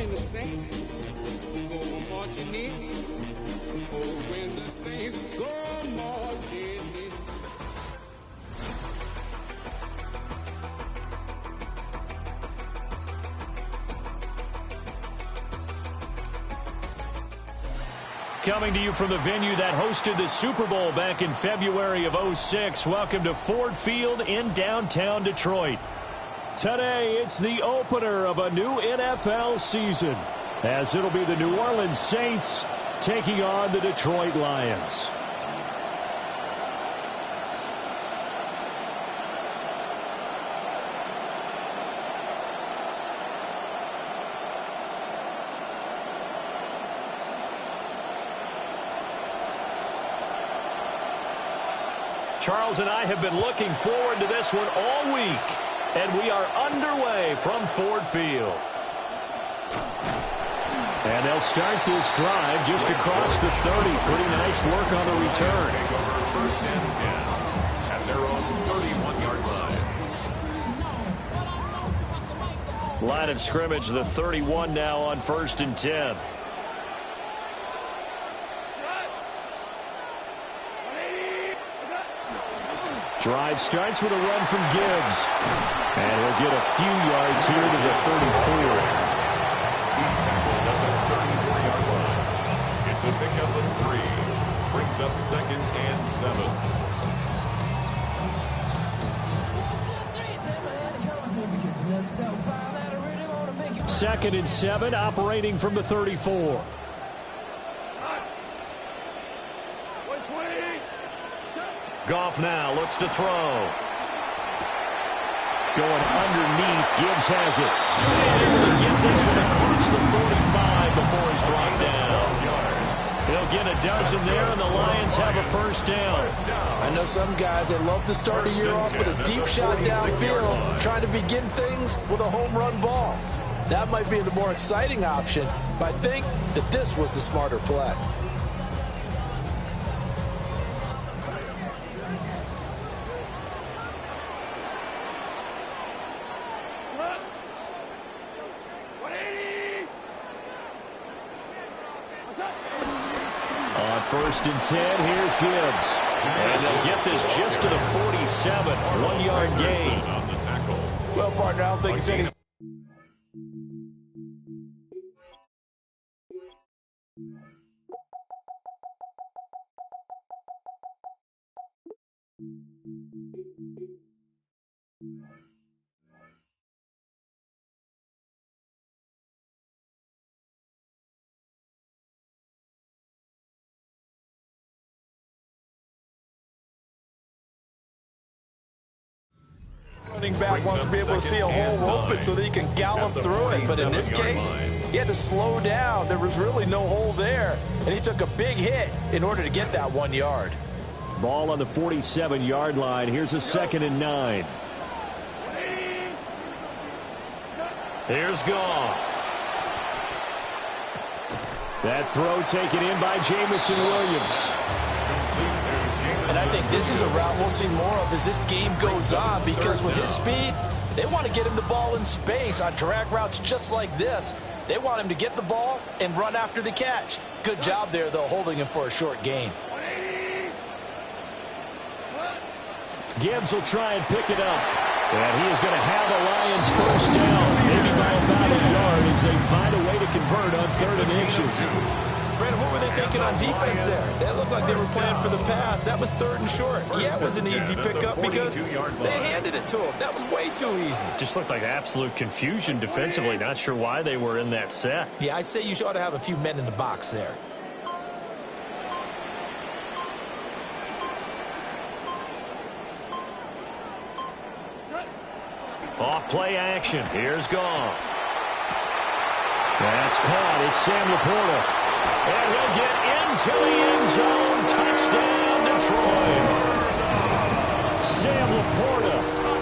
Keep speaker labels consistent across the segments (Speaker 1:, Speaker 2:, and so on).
Speaker 1: The Saints go marching in. Oh, when the Saints go marching in.
Speaker 2: Coming to you from the venue that hosted the Super Bowl back in February of '06. Welcome to Ford Field in downtown Detroit. Today, it's the opener of a new NFL season, as it'll be the New Orleans Saints taking on the Detroit Lions. Charles and I have been looking forward to this one all week. And we are underway from Ford Field. And they'll start this drive just across the 30. Pretty nice work on the return.
Speaker 3: First and 10 at their own 31-yard line.
Speaker 2: Line of scrimmage, the 31 now on 1st and 10. Drive starts with a run from Gibbs. And he'll get a few yards here to the 34.
Speaker 3: He's tackled at the 34-yard line. It's a pickup of 3. Brings up 2nd and 7.
Speaker 2: 2nd and 7, operating from the 34. Goff now looks to throw. Going underneath, Gibbs has it. Able to get this one across the 45 before he's brought down. He'll get a dozen there, and the Lions have a first down.
Speaker 4: I know some guys, they love to start the year off with a deep shot downfield, trying to begin things with a home run ball. That might be the more exciting option, but I think that this was the smarter play.
Speaker 2: On 1st and 10, here's Gibbs. And they'll get this just to the 47, 1-yard gain.
Speaker 4: Well, partner, I don't think it's any... Running back wants to be able to see a hole open so that he can gallop through it. But in this case, he had to slow down. There was really no hole there. And he took a big hit in order to get that 1 yard.
Speaker 2: Ball on the 47-yard line. Here's a 2nd and 9. Here's Goff. That throw taken in by Jamison Williams.
Speaker 4: And I think this is a route we'll see more of as this game goes on, because with his speed, they want to get him the ball in space on drag routes just like this. They want him to get the ball and run after the catch. Good job there, though, holding him for a short gain.
Speaker 2: Gibbs will try and pick it up. And he is going to have the Lions first down, maybe by about a yard, as they find a way to convert on 3rd and inches.
Speaker 4: Brandon, what were they thinking on defense there? That looked like they were playing for the pass. That was 3rd and short. Yeah, it was an easy pickup because they handed it to him. That was way too easy.
Speaker 2: Just looked like absolute confusion defensively. Not sure why they were in that set.
Speaker 4: Yeah, I'd say you ought to have a few men in the box there.
Speaker 2: Off play action. Here's Goff. That's caught. It's Sam Laporta. And he'll get into the end zone. Touchdown, Detroit. Sam Laporta,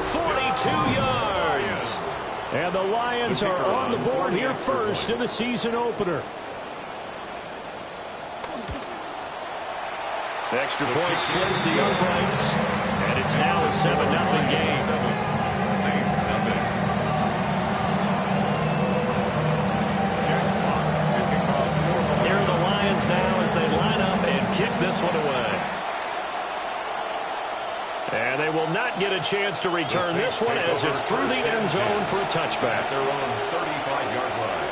Speaker 2: 42 yards. And the Lions are on the board here first in the season opener. Extra point splits the uprights. And it's now a 7-0 game.
Speaker 3: Saints nothing.
Speaker 2: Here are the Lions now as they line up and kick this one away. And they will not get a chance to return this one as it's through the end zone for a touchback.
Speaker 3: They're on 35-yard line.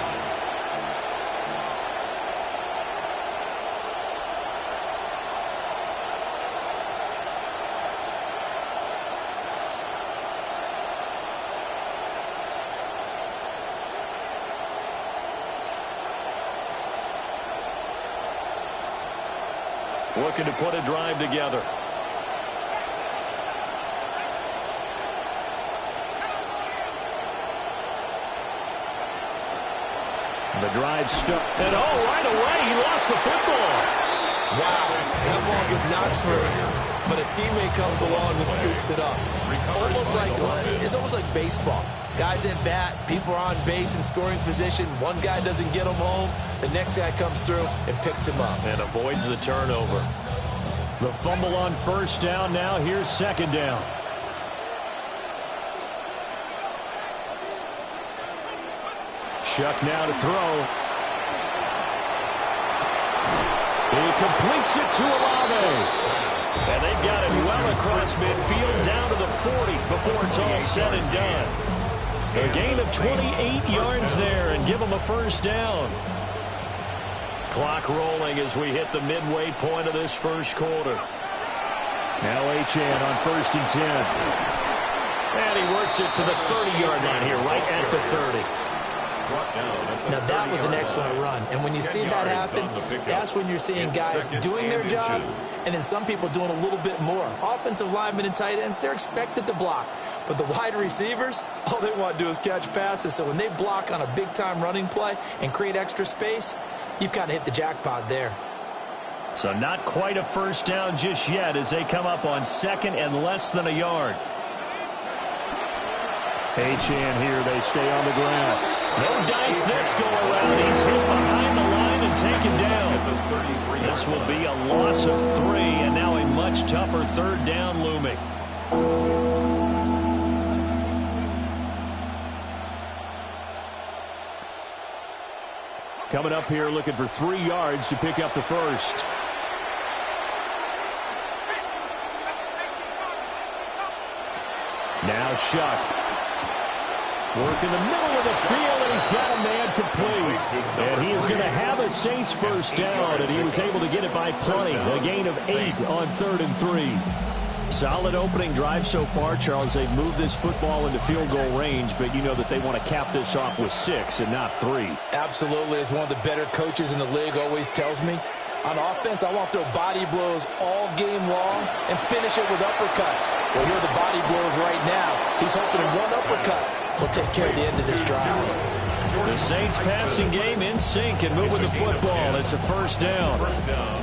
Speaker 2: Looking to put a drive together. The drive stuck. And right away, he lost the football.
Speaker 4: Wow, that ball gets knocked free, but a teammate comes along and scoops it up. It's almost like baseball. Guys at bat, people are on base in scoring position. One guy doesn't get him home. The next guy comes through and picks him up.
Speaker 2: And avoids the turnover. The fumble on first down. Now here's second down. Shuck now to throw. He completes it to Olave. And they've got it well across midfield down to the 40 before it's all said and done. A gain of 28 yards there and give them a first down. Clock rolling as we hit the midway point of this first quarter. Now Achane on 1st and 10. And he works it to the 30-yard line here, right at the 30.
Speaker 4: Now that was an excellent run, and when you see that happen, that's when you're seeing guys doing their job and then some people doing a little bit more. Offensive linemen and tight ends, they're expected to block, but the wide receivers, all they want to do is catch passes. So when they block on a big-time running play and create extra space, you've kind of hit the jackpot there.
Speaker 2: So not quite a first down just yet as they come up on second and less than a yard. Achane here, they stay on the ground. No dice this go around. He's hit behind the line and taken down. This will be a loss of 3, and now a much tougher third down looming. Coming up here looking for 3 yards to pick up the first. Now Shuck. Work in the middle of the field, and he's got a man complete. And he is going to have a Saints first down, and he was able to get it by plenty. A gain of 8 on 3rd and 3. Solid opening drive so far, Charles. They've moved this football into field goal range, but you know that they want to cap this off with 6 and not 3.
Speaker 4: Absolutely. As one of the better coaches in the league always tells me, on offense, I want to throw body blows all game long and finish it with uppercuts. Well, here are the body blows right now. He's hoping in one uppercut will take care of the end of this drive.
Speaker 2: The Saints passing game in sync and moving the football. It's a first down.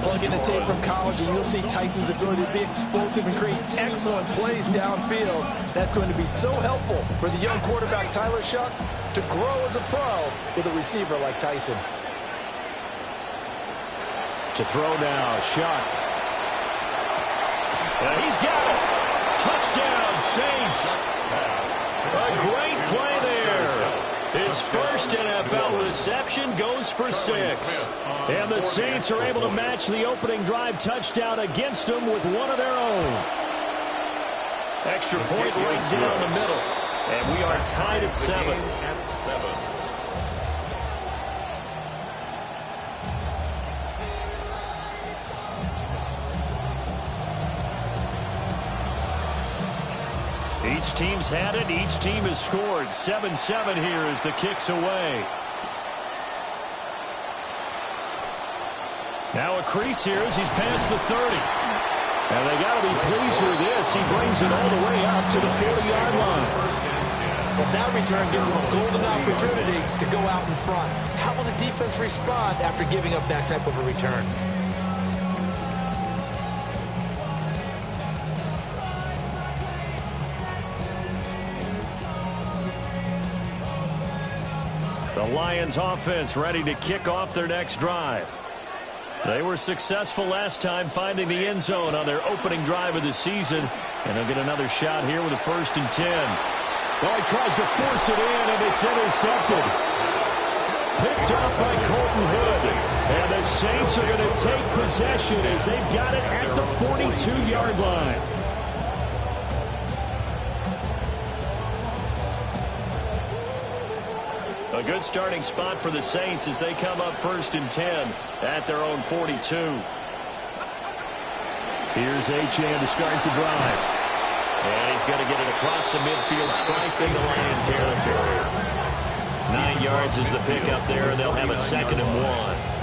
Speaker 4: Plug in the tape from college and you'll see Tyson's ability to be explosive and create excellent plays downfield. That's going to be so helpful for the young quarterback Tyler Shuck to grow as a pro with a receiver like Tyson.
Speaker 2: To throw now, Shuck. And he's got it. Touchdown, Saints. A great play there. His first NFL reception goes for 6. And the Saints are able to match the opening drive touchdown against them with one of their own. Extra point right down the middle. And we are tied at 7. Each team's had it. Each team has scored. 7-7 here as the kick's away. Now a crease here as he's past the 30. And they got to be pleased with this. He brings it all the way up to the 40-yard line.
Speaker 4: Well, that return gives them a golden opportunity to go out in front. How will the defense respond after giving up that type of a return?
Speaker 2: The Lions offense ready to kick off their next drive. They were successful last time finding the end zone on their opening drive of the season. And they'll get another shot here with a 1st and 10.
Speaker 5: Well, he tries to force it in, and it's intercepted. Picked off by Colton Hood. And the Saints are going to take possession as they've got it at the 42-yard line.
Speaker 2: A good starting spot for the Saints as they come up 1st and 10 at their own 42.
Speaker 5: Here's Achane to start the drive.
Speaker 2: And he's going to get it across the midfield stripe into Lion territory. 9 yards is the pickup there. They'll have a 2nd and 1.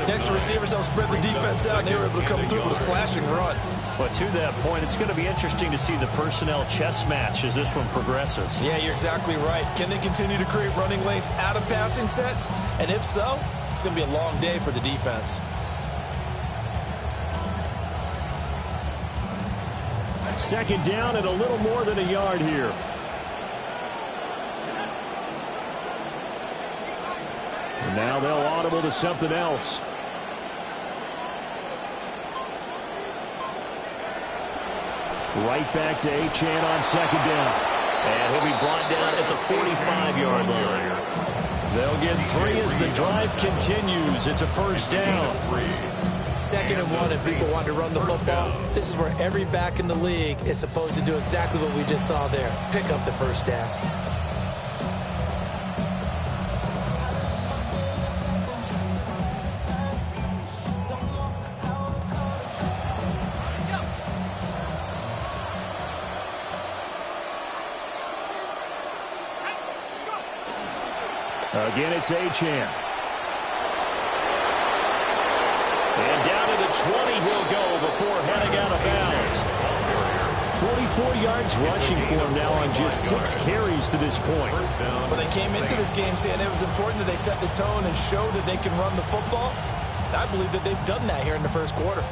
Speaker 4: Next receivers don't spread the defense out, and they were able to come through with a slashing run.
Speaker 2: But to that point, it's going to be interesting to see the personnel chess match as this one progresses.
Speaker 4: Yeah, you're exactly right. Can they continue to create running lanes out of passing sets? And if so, it's going to be a long day for the defense.
Speaker 5: Second down and a little more than a yard here. And now they'll audible to something else. Right back to Achane on 2nd down.
Speaker 2: And he'll be brought down at the 45-yard line. They'll get 3 as the drive continues. It's a 1st down.
Speaker 4: 2nd and 1, and people want to run the football. This is where every back in the league is supposed to do exactly what we just saw there. Pick up the 1st down.
Speaker 5: Again, it's Achane.
Speaker 2: And down to the 20 he'll go before heading out of bounds.
Speaker 5: 44 yards rushing for him now on just 6 carries to this point.
Speaker 4: Well, they came into this game saying it was important that they set the tone and show that they can run the football. And I believe that they've done that here in the 1st quarter.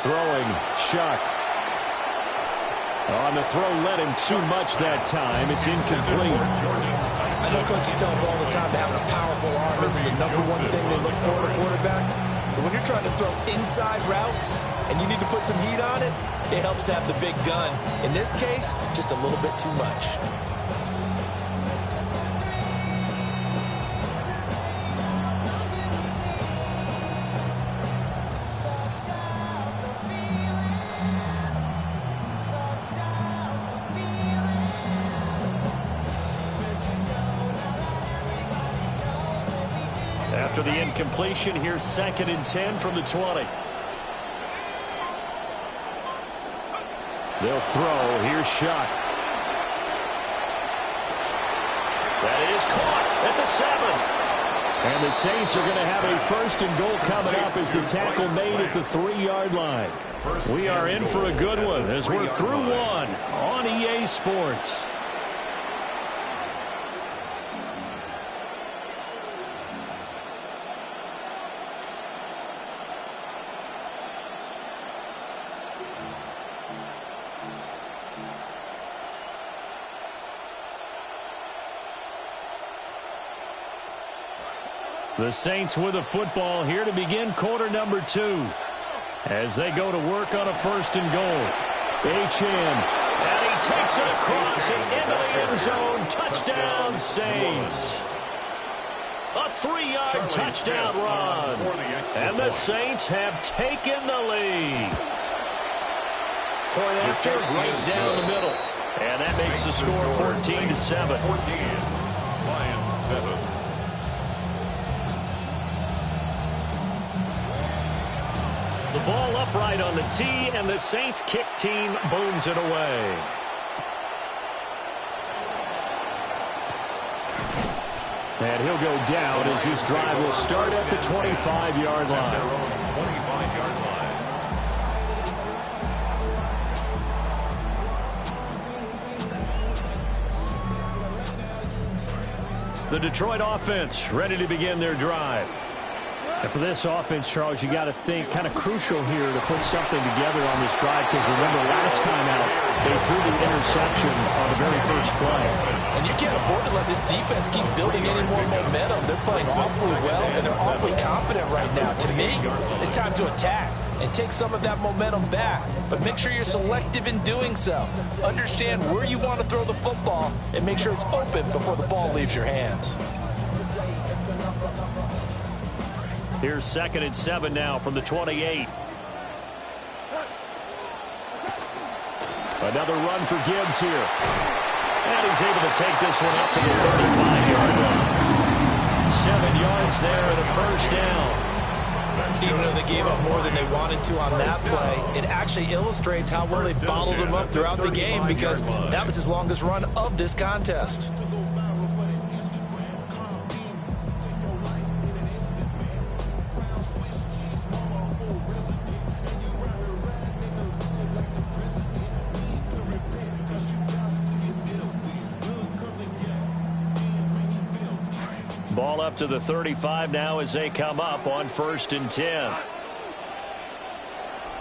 Speaker 5: Throwing, Shuck. On the throw, led him too much that time. It's incomplete.
Speaker 4: I know coaches tell us all the time that having a powerful arm isn't the #1 thing they look for in a quarterback. But when you're trying to throw inside routes and you need to put some heat on it, it helps have the big gun. In this case, just a little bit too much.
Speaker 2: After the incompletion, here's 2nd and 10 from the 20.
Speaker 5: They'll throw. Here's Shuck.
Speaker 2: That is caught at the 7.
Speaker 5: And the Saints are going to have a 1st and goal coming up as the tackle made at the 3-yard line.
Speaker 2: We are in for a good one as we're through one on EA Sports. The Saints with a football here to begin quarter number 2 as they go to work on a 1st and goal.
Speaker 5: Achane.
Speaker 2: And he takes it across and into the end zone. Touchdown, Saints. A 3-yard touchdown run. And the Saints have taken the lead. Point after, right down the middle. And that makes the score 14-7.
Speaker 3: 14. Lions 7.
Speaker 2: The ball upright on the tee, and the Saints kick team booms it away.
Speaker 5: And he'll go down as this drive will start at the 25-yard line.
Speaker 3: Their own 25-yard line.
Speaker 2: The Detroit offense ready to begin their drive.
Speaker 5: And for this offense, Charles, you got to think kind of crucial here to put something together on this drive, because remember last time out they threw the interception on the very first play.
Speaker 4: And you can't afford to let this defense keep building any more momentum. They're playing awfully well, and they're awfully confident right now. To me, it's time to attack and take some of that momentum back. But make sure you're selective in doing so. Understand where you want to throw the football and make sure it's open before the ball leaves your hands.
Speaker 2: Here's 2nd and 7 now from the 28.
Speaker 5: Another run for Gibbs here.
Speaker 2: And he's able to take this one up to the 35-yard line. 7 yards there and a first down.
Speaker 4: Even though they gave up more than they wanted to on that play, it actually illustrates how well they bottled them up throughout the game, because that was his longest run of this contest.
Speaker 2: Ball up to the 35 now as they come up on 1st and 10.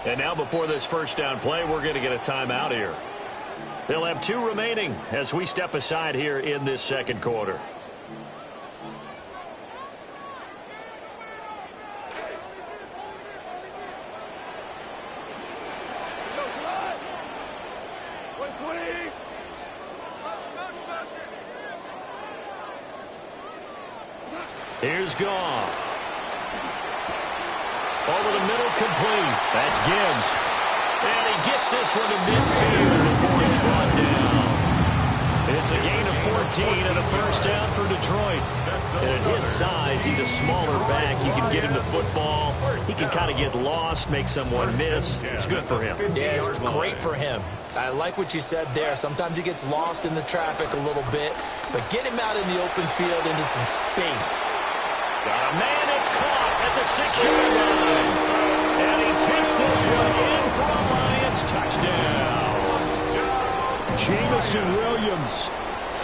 Speaker 2: And now before this first down play, we're going to get a timeout here. They'll have 2 remaining as we step aside here in this second quarter. Here's Goff. Over the middle, complete. That's Gibbs. And he gets this one to midfield before he's brought down. It's a gain of 14 and a first down for Detroit. And at his size, he's a smaller back. You can get him the football. He can kind of get lost, make someone miss. It's good for him.
Speaker 4: Yeah, it's great for him. I like what you said there. Sometimes he gets lost in the traffic a little bit, but get him out in the open field into some space.
Speaker 2: Got a man that's caught at the 6-yard line. And he takes this one in for a Lions touchdown.
Speaker 5: Jamison Williams,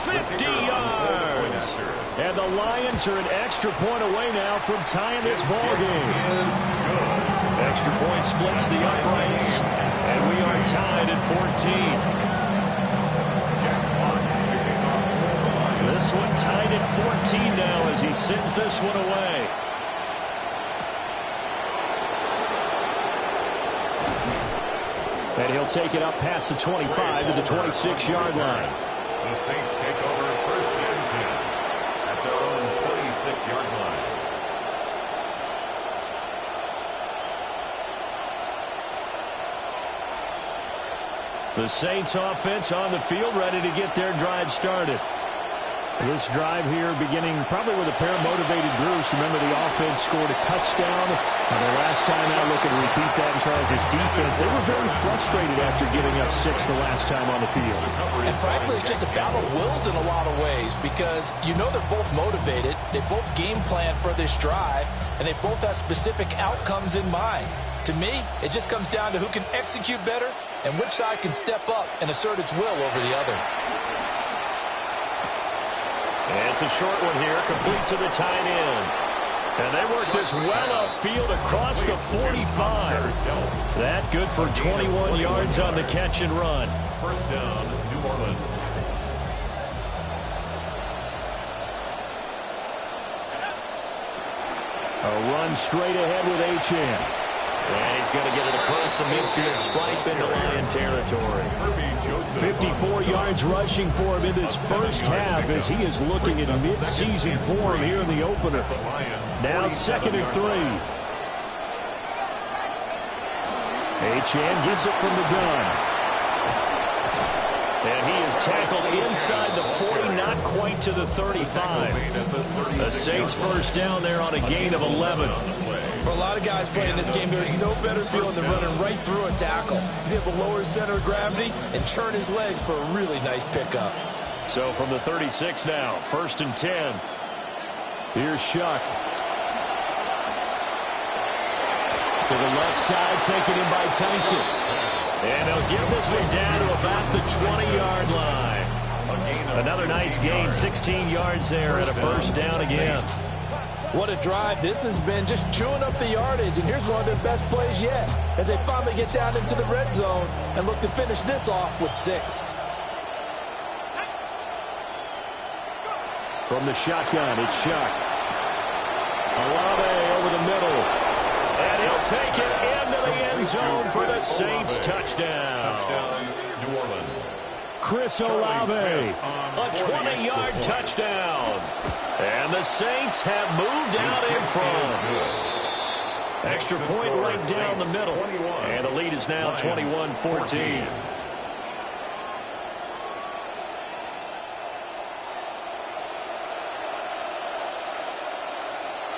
Speaker 2: 50 yards.
Speaker 5: And the Lions are an extra point away now from tying this ball game.
Speaker 2: Extra point splits the uprights. And we are tied at 14. This one tied at 14 now as he sends this one away.
Speaker 5: And he'll take it up past the 25 to the 26-yard line.
Speaker 3: The Saints take over 1st and 10 at their own 26-yard line.
Speaker 2: The Saints offense on the field ready to get their drive started.
Speaker 5: This drive here beginning probably with a pair of motivated groups. Remember, the offense scored a touchdown. And the last time out, looking to repeat that in Charles' defense. They were very frustrated after giving up 6 the last time on the field.
Speaker 4: And frankly, it's just a battle of wills in a lot of ways, because you know they're both motivated. They both game plan for this drive, and they both have specific outcomes in mind. To me, it just comes down to who can execute better and which side can step up and assert its will over the other.
Speaker 2: And it's a short one here, complete to the tight end. And they work this well upfield across the 45. That good for 21 yards on the catch and run.
Speaker 3: First down, New Orleans.
Speaker 5: A run straight ahead with Achane.
Speaker 2: And he's going to get it across the midfield stripe into Lion territory.
Speaker 5: 54 yards rushing for him in this first half as he is looking at mid-season form here in the opener. Now 2nd and 3. Achane gets it from the gun.
Speaker 2: And he is tackled inside the 40, not quite to the 35. The Saints first down there on a gain of 11.
Speaker 4: For a lot of guys playing this game, there's no better feeling than running right through a tackle. He's able to lower his center of gravity and churn his legs for a really nice pickup.
Speaker 2: So from the 36 now, 1st and 10.
Speaker 5: Here's Shuck. To the left side, taken in by Tyson.
Speaker 2: And they'll give this one down to about the 20-yard line. Another nice gain, 16 yards there, and a first down again.
Speaker 4: What a drive this has been, just chewing up the yardage. And here's one of their best plays yet as they finally get down into the red zone and look to finish this off with 6.
Speaker 5: From the shotgun, it's Shuck. Olave over the middle.
Speaker 2: And he'll take it into the end zone for the Saints touchdown.
Speaker 3: Touchdown, New Orleans.
Speaker 5: Chris Olave.
Speaker 2: A 20-yard touchdown. And the Saints have moved out in front. Extra point right down the middle. And the lead is now 21-14.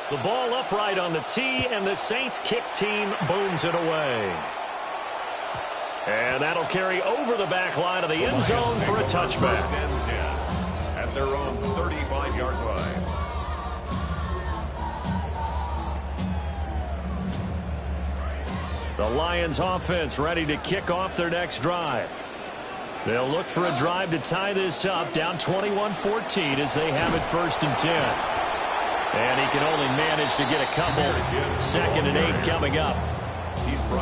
Speaker 2: The ball upright on the tee, and the Saints kick team booms it away. And that'll carry over the back line of the end zone for a touchback.
Speaker 3: First and 10 at their own 35-yard line.
Speaker 2: The Lions offense ready to kick off their next drive. They'll look for a drive to tie this up, down 21-14 as they have it 1st and 10. And he can only manage to get a couple. 2nd and 8 coming up.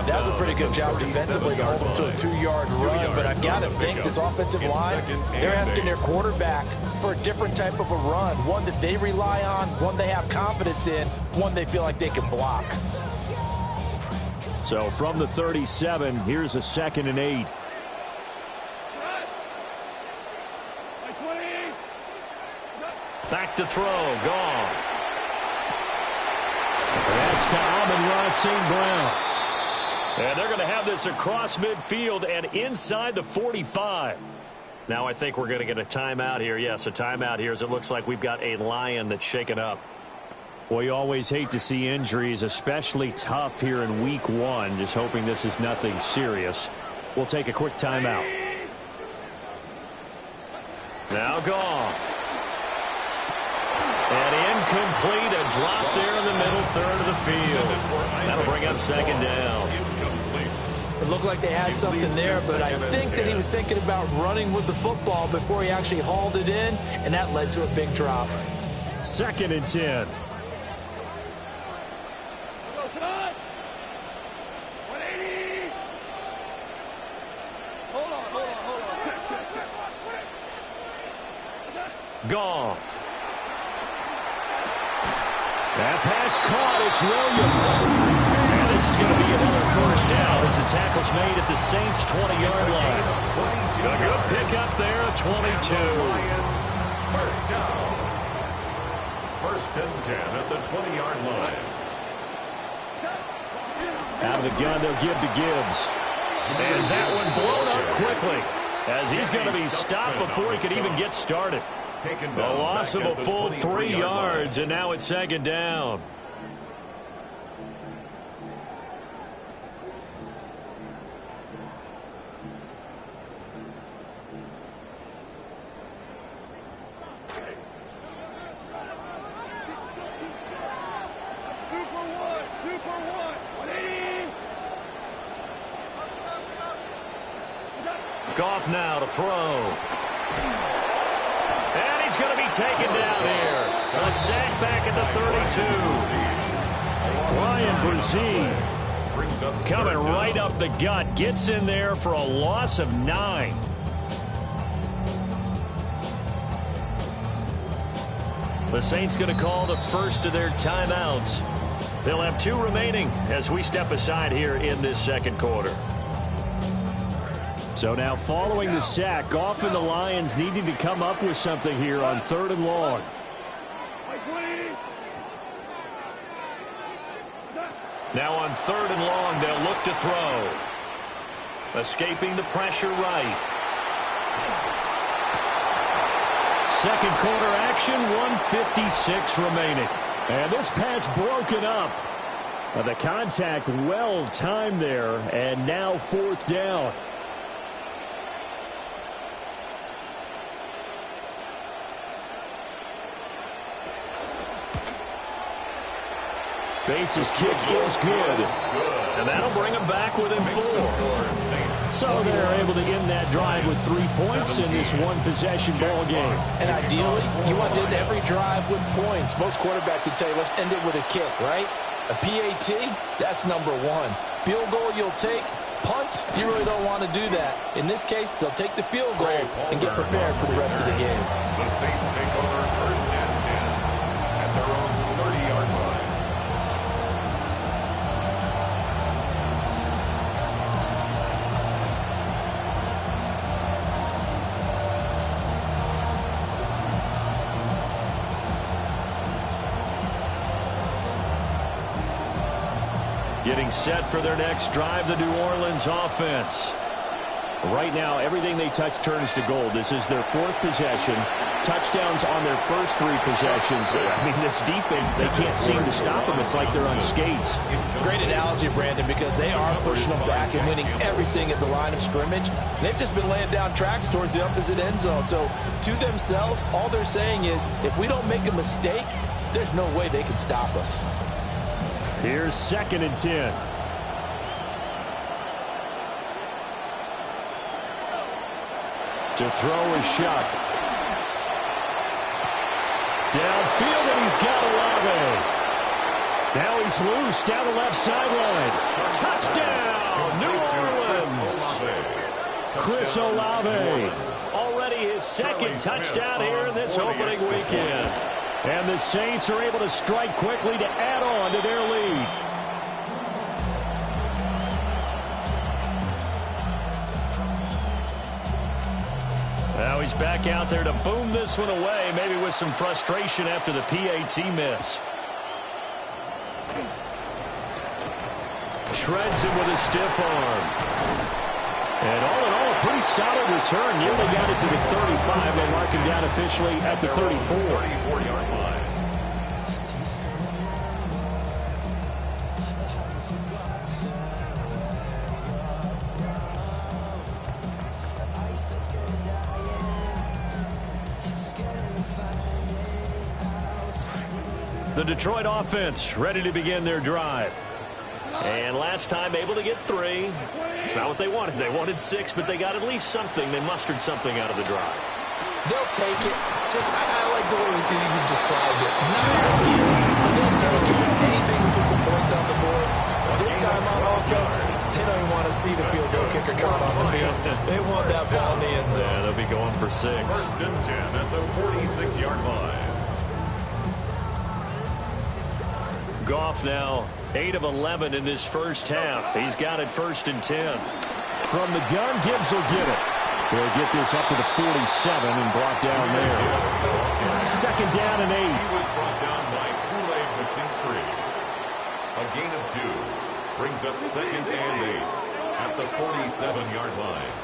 Speaker 4: That was a pretty good job defensively to hold him to a 2-yard run, but I've got to think this offensive line, they're asking their quarterback for a different type of a run, one that they rely on, one they have confidence in, one they feel like they can block.
Speaker 5: So from the 37, here's a 2nd and 8.
Speaker 2: Back to throw, Goff.
Speaker 5: That's to Amon-Ra St. Brown.
Speaker 2: And they're going to have this across midfield and inside the 45. Now I think we're going to get a timeout here. Yes, a timeout here as it looks like we've got a Lion that's shaken up.
Speaker 5: Well, you always hate to see injuries, especially tough here in week 1. Just hoping this is nothing serious. We'll take a quick timeout.
Speaker 2: Now Goff. And incomplete, a drop there in the middle third of the field. That'll bring up 2nd down.
Speaker 4: It looked like they had something there, but I think that he was thinking about running with the football before he actually hauled it in, and that led to a big drop.
Speaker 5: 2nd and 10.
Speaker 2: Goff.
Speaker 5: That pass caught. It's Williams.
Speaker 2: And this is going to be another first down as the tackle's made at the Saints' 20-yard line. A good pickup there at 22.
Speaker 3: First down. 1st and 10 at the 20-yard line.
Speaker 5: Out of the gun, they'll give to Gibbs.
Speaker 2: And that one blown up quickly as he's going to be stopped before he could even get started. A loss of a full 3 yards, and now it's 2nd down. Goff now to throw. And he's going to be taken down here. A sack back at the 32.
Speaker 5: Brian Brzee
Speaker 2: coming right up the gut. Gets in there for a loss of 9. The Saints going to call the first of their timeouts. They'll have 2 remaining as we step aside here in this 2nd quarter.
Speaker 5: So now following the sack, Goff and the Lions needing to come up with something here on 3rd and long.
Speaker 2: Now on 3rd and long, they'll look to throw. Escaping the pressure right.
Speaker 5: 2nd quarter action, 1:56 remaining. And this pass broken up. The contact well timed there, and now 4th down. Bates' kick is good.
Speaker 2: And that'll bring him back within 4.
Speaker 5: So they're able to end that drive with 3 points in this one-possession ball game.
Speaker 4: And ideally, you want to end every drive with points. Most quarterbacks would tell you, let's end it with a kick, right? A PAT, that's number 1. Field goal you'll take. Punts, you really don't want to do that. In this case, they'll take the field goal and get prepared for the rest of the game.
Speaker 3: The Saints take over first and 10 at their own 30-yard line.
Speaker 2: Getting set for their next drive, the New Orleans offense.
Speaker 5: Right now, everything they touch turns to gold. This is their 4th possession. Touchdowns on their first 3 possessions. I mean, this defense, they can't seem to stop them. It's like they're on skates.
Speaker 4: Great analogy, Brandon, because they are pushing them back and winning everything at the line of scrimmage. They've just been laying down tracks towards the opposite end zone. So, to themselves, all they're saying is, if we don't make a mistake, there's no way they can stop us.
Speaker 5: Here's 2nd and 10. To throw is Shuck. Downfield, and he's got Olave. Now he's loose down the left sideline. Touchdown, New Orleans. Chris Olave.
Speaker 2: Already his 2nd touchdown here in this opening weekend.
Speaker 5: And the Saints are able to strike quickly to add on to their lead.
Speaker 2: Now he's back out there to boom this one away, maybe with some frustration after the PAT miss. Shreds him with a stiff arm.
Speaker 5: And all in all, a pretty solid return. Nearly got it to the 35. They mark him down officially at the 34.
Speaker 3: 34-yard line.
Speaker 2: The Detroit offense ready to begin their drive. And last time able to get 3. It's not what they wanted. They wanted 6, but they got at least something. They mustered something out of the drive.
Speaker 4: They'll take it. I like the way you described it. Not ideal, but they'll take it. Anything to put some points on the board. This time on offense, they don't even want to see the field goal kicker trot on the field. They want that ball in the end zone.
Speaker 2: Yeah, they'll be going for 6.
Speaker 3: First and 10 at the 46-yard line.
Speaker 2: Goff now 8 of 11 in this first half. He's got it 1st and 10.
Speaker 5: From the gun, Gibbs will get it. He'll get this up to the 47 and brought down there. 2nd down and 8.
Speaker 3: He was brought down by Kool-Aid McKinstry. A gain of 2 brings up 2nd and 8 at the 47-yard line.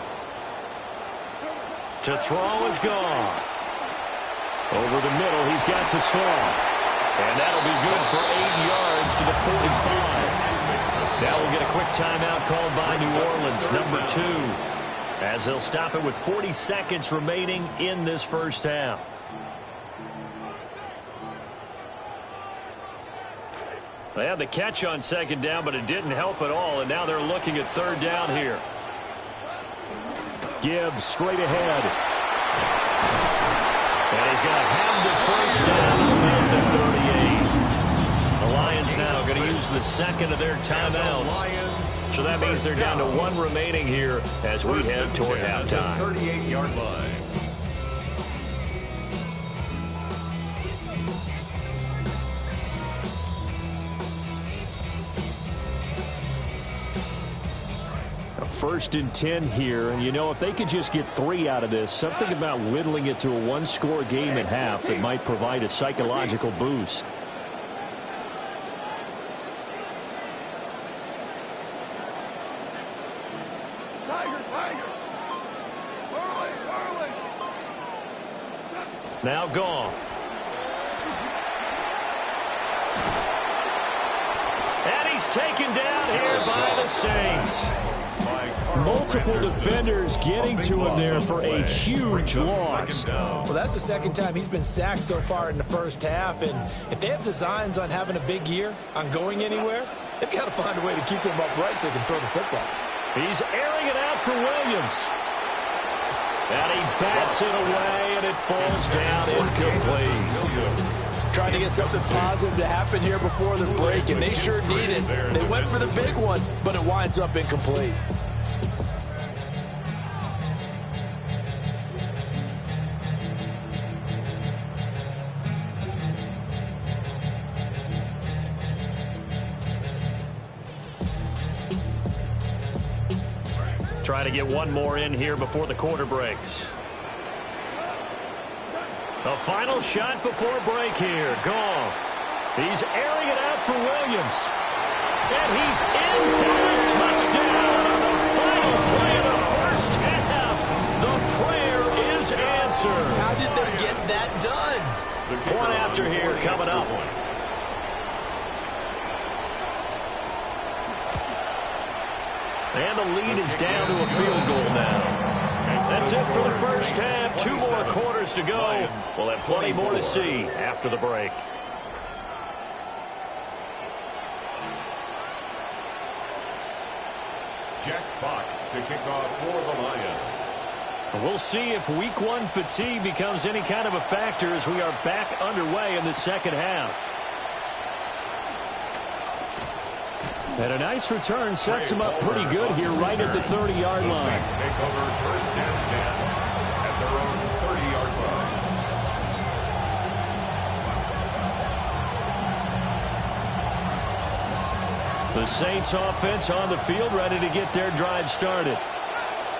Speaker 2: To throw is Goff.
Speaker 5: Over the middle, he's got to Slaw.
Speaker 2: And that'll be good for 8 yards to the 45. Now we'll get a quick timeout called by New Orleans, number 2, as they'll stop it with 40 seconds remaining in this first half. They had the catch on 2nd down, but it didn't help at all, and now they're looking at 3rd down here.
Speaker 5: Gibbs straight ahead.
Speaker 2: And he's going to have the 1st down at the 38. The Lions now going to use the 2nd of their timeouts. So that means they're down to 1 remaining here as we head toward halftime.
Speaker 3: 38-yard line.
Speaker 5: A 1st and 10 here, and you know, if they could just get 3 out of this, something about whittling it to a 1-score game at half that might provide a psychological boost.
Speaker 2: Now Goff. And he's taken down here by the Saints.
Speaker 5: Multiple defenders getting to him there for a huge loss.
Speaker 4: Well, that's the second time he's been sacked so far in the first half, and if they have designs on having a big year, on going anywhere, they've got to find a way to keep him upright so they can throw the football.
Speaker 2: He's airing it out for Williams. And he bats it away, and it falls down incomplete.
Speaker 4: Trying to get something positive to happen here before the break, and they sure need it. They went for the big one, but it winds up incomplete.
Speaker 2: Try to get one more in here before the quarter breaks. The final shot before break here. Goff. He's airing it out for Williams. And he's in for a touchdown on the final play of the first half. The prayer is answered.
Speaker 4: How did they get that done?
Speaker 2: Point after here coming up. And the lead is down to a field goal now. That's it for the first half. 2 more quarters to go. We'll have plenty more to see after the break.
Speaker 3: Jack Fox to kick off for the Lions.
Speaker 2: We'll see if week 1 fatigue becomes any kind of a factor as we are back underway in the second half. And a nice return sets him up pretty good here right at the 30-yard line.
Speaker 3: Saints take over first and 10 at their own 30-yard line.
Speaker 2: The Saints offense on the field ready to get their drive started.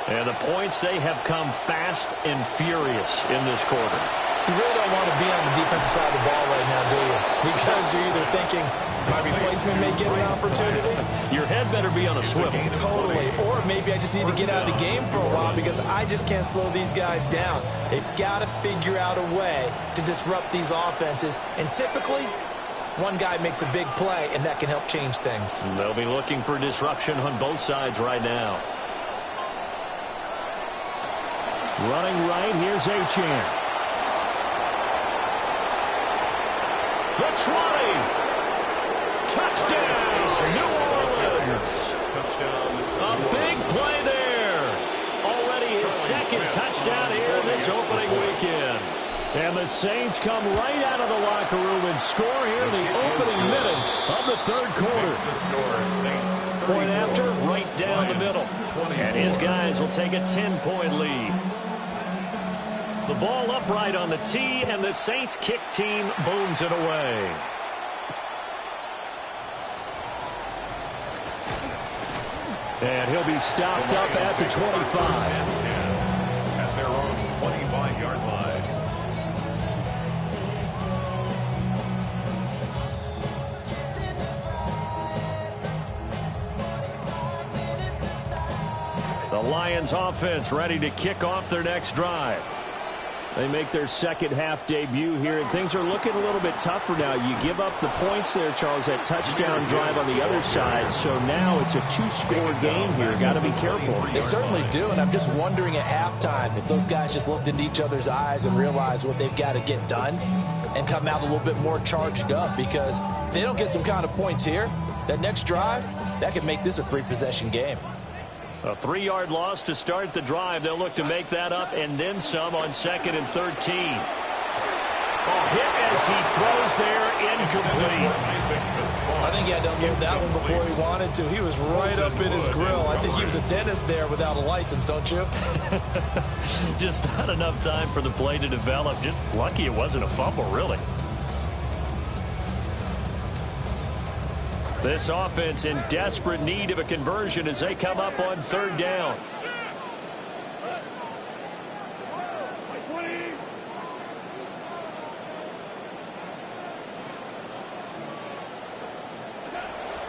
Speaker 2: And the points, they have come fast and furious in this quarter.
Speaker 4: You really don't want to be on the defensive side of the ball right now, do you? Because you're either thinking, my replacement may get an opportunity.
Speaker 2: Your head better be on a swivel.
Speaker 4: Totally. Or maybe I just need to get out of the game for a while because I just can't slow these guys down. They've got to figure out a way to disrupt these offenses. And typically, one guy makes a big play, and that can help change things.
Speaker 2: They'll be looking for disruption on both sides right now.
Speaker 5: Running right, here's Achane.
Speaker 2: The 20. Touchdown, New Orleans. A big play there. Already his second touchdown here this opening weekend.
Speaker 5: And the Saints come right out of the locker room and score here in the opening minute of the third quarter.
Speaker 2: Point after, right down the middle. And his guys will take a 10-point lead. The ball upright on the tee, and the Saints kick team booms it away.
Speaker 5: And he'll be stopped up at the 25.
Speaker 3: At their own 25-yard line.
Speaker 2: The Lions offense ready to kick off their next drive.
Speaker 5: They make their second half debut here, and things are looking a little bit tougher now. You give up the points there, Charles, that touchdown drive on the other side. So now it's a 2-score game here. Got to be careful.
Speaker 4: They certainly do, and I'm just wondering at halftime if those guys just looked into each other's eyes and realized what they've got to get done and come out a little bit more charged up, because if they don't get some kind of points here, that next drive, that could make this a 3-possession game.
Speaker 2: A 3-yard loss to start the drive. They'll look to make that up and then some on 2nd and 13. Hit as he throws there, incomplete.
Speaker 4: I think he had to unload that one before he wanted to. He was right up in his grill. I think he was a dentist there without a license, don't you?
Speaker 2: Just not enough time for the play to develop. Just lucky it wasn't a fumble, really. This offense in desperate need of a conversion as they come up on 3rd down.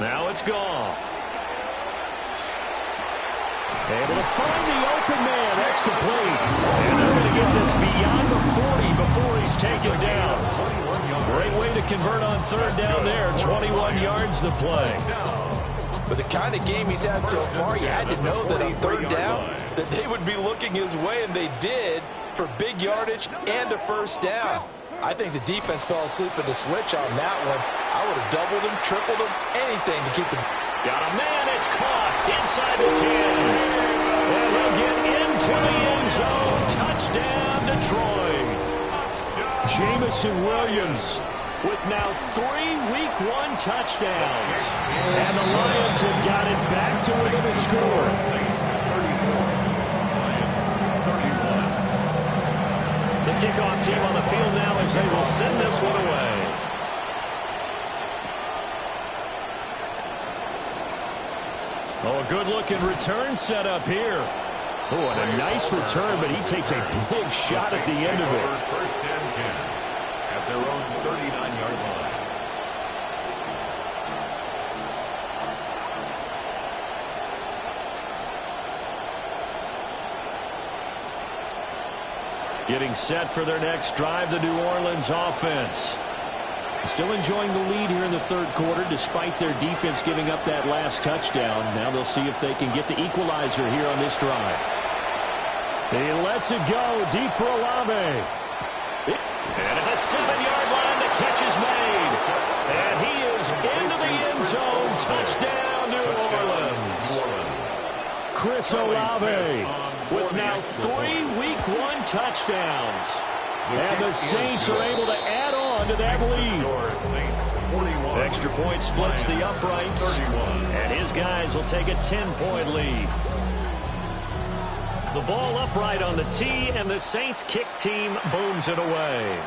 Speaker 2: Now it's Goff.
Speaker 5: Able to find the open man. That's complete. And they're going to get this beyond the 40 before he's taken down.
Speaker 2: Great way to convert on 3rd down there. 21 yards the play.
Speaker 4: With the kind of game he's had so far, you had to know that on third down that they would be looking his way, and they did, for big yardage and a first down. I think the defense fell asleep at the switch on that one. I would have doubled him, tripled him, anything to keep the...
Speaker 2: Got a man, it's caught inside the 10. And they'll get into the end zone. Touchdown, Detroit. Jamison Williams with now 3 Week 1 touchdowns. And the Lions have got it back to within a score. The kickoff team on the field now as they will send this one away. Oh, a good-looking return set up here. Oh, and a nice return, but he takes a big shot at the end of it.
Speaker 3: First and 10 at their own 39-yard line.
Speaker 2: Getting set for their next drive, the New Orleans offense. Still enjoying the lead here in the third quarter despite their defense giving up that last touchdown. Now they'll see if they can get the equalizer here on this drive. He lets it go deep for Olave. And at the 7-yard line, the catch is made. And he is into the end zone. Touchdown, New Orleans. Chris Olave with now 3 Week 1 touchdowns. And the Saints are able to add on to that lead. Extra point splits the uprights. And his guys will take a 10-point lead. The ball upright on the tee, and the Saints kick team booms it away.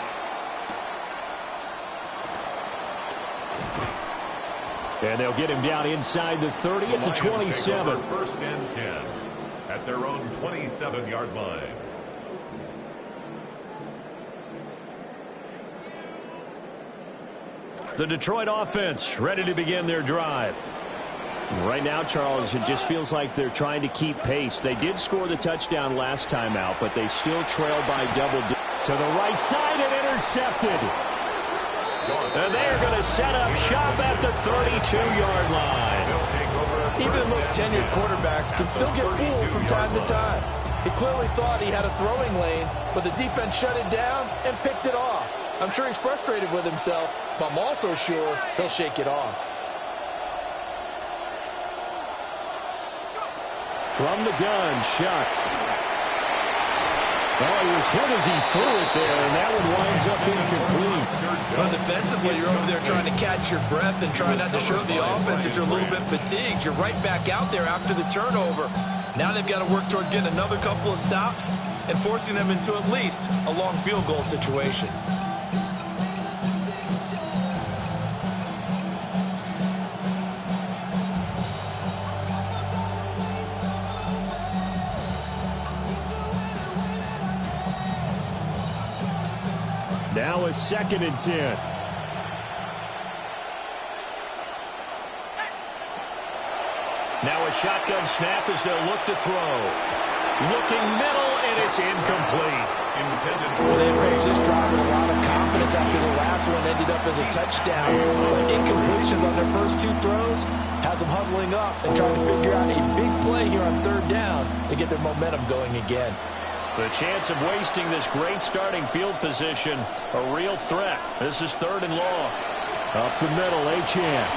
Speaker 2: And they'll get him down inside the 30 at the 27.
Speaker 3: First and 10 at their own 27-yard line.
Speaker 2: The Detroit offense ready to begin their drive. Right now, Charles, it just feels like they're trying to keep pace. They did score the touchdown last time out, but they still trail by double digits. To the right side and intercepted. And they're going to set up shop at the 32-yard line.
Speaker 4: Even the most tenured quarterbacks can still get fooled from time to time. He clearly thought he had a throwing lane, but the defense shut it down and picked it off. I'm sure he's frustrated with himself, but I'm also sure he'll shake it off.
Speaker 2: From the gun, Shuck. Oh, he was hit as he threw it there, and that one winds up incomplete.
Speaker 4: Well, defensively, you're over there trying to catch your breath and try not to show the offense that you're a little bit fatigued. You're right back out there after the turnover. Now they've got to work towards getting another couple of stops and forcing them into at least a long field goal situation.
Speaker 2: Now a 2nd and 10. Now a shotgun snap as they'll look to throw. Looking middle, and it's incomplete.
Speaker 4: Well, they approached this drive with a lot of confidence after the last one ended up as a touchdown. But incompletions on their first 2 throws has them huddling up and trying to figure out a big play here on third down to get their momentum going again.
Speaker 2: The chance of wasting this great starting field position, a real threat. This is 3rd and long. Up the middle, Achane.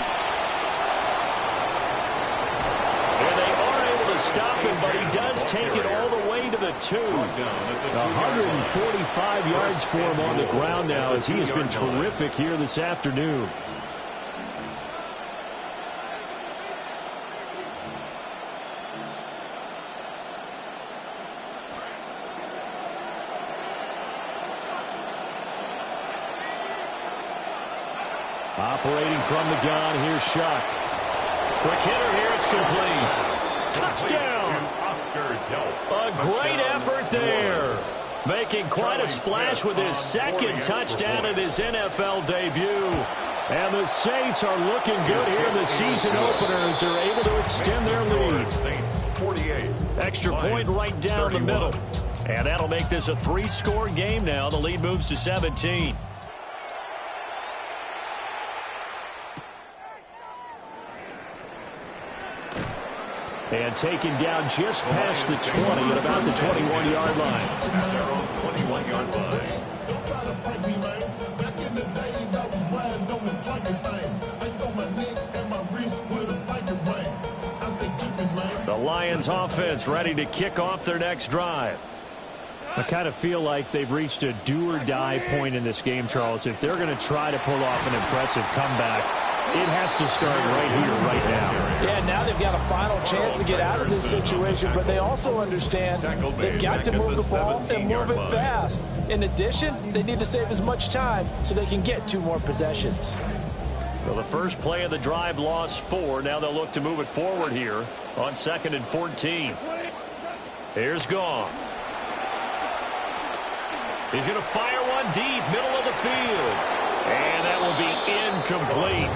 Speaker 2: And they are able to stop him, but he does take it all the way to the 2. 145 yards for him on the ground now as he has been terrific here this afternoon. Operating from the gun, here's Shuck. Quick hitter here, it's complete. Touchdown! A great effort there. Making quite a splash with his 2nd touchdown in his NFL debut. And the Saints are looking good here in the season opener as they're able to extend their lead. Extra point right down the middle. And that'll make this a 3-score game now. The lead moves to 17. And taken down just past the 20 at about the 21-yard line.
Speaker 3: At their own 21-yard line.
Speaker 6: Don't try to fight me, man. Back in the days, I was riding on them drinking things. Ice on my neck and my wrist with a blanket ring. I stay keeping, man.
Speaker 2: The Lions offense ready to kick off their next drive. I kind of feel like they've reached a do-or-die point in this game, Charles. If they're going to try to pull off an impressive comeback, it has to start right here, right now.
Speaker 4: Yeah, now they've got a final chance to get out of this situation, but they also understand they've got to move the ball and move it fast. In addition, they need to save as much time so they can get 2 more possessions.
Speaker 2: Well, the first play of the drive lost 4. Now they'll look to move it forward here on 2nd and 14. Here's Goff. He's going to fire one deep, middle of the field. And that will be incomplete.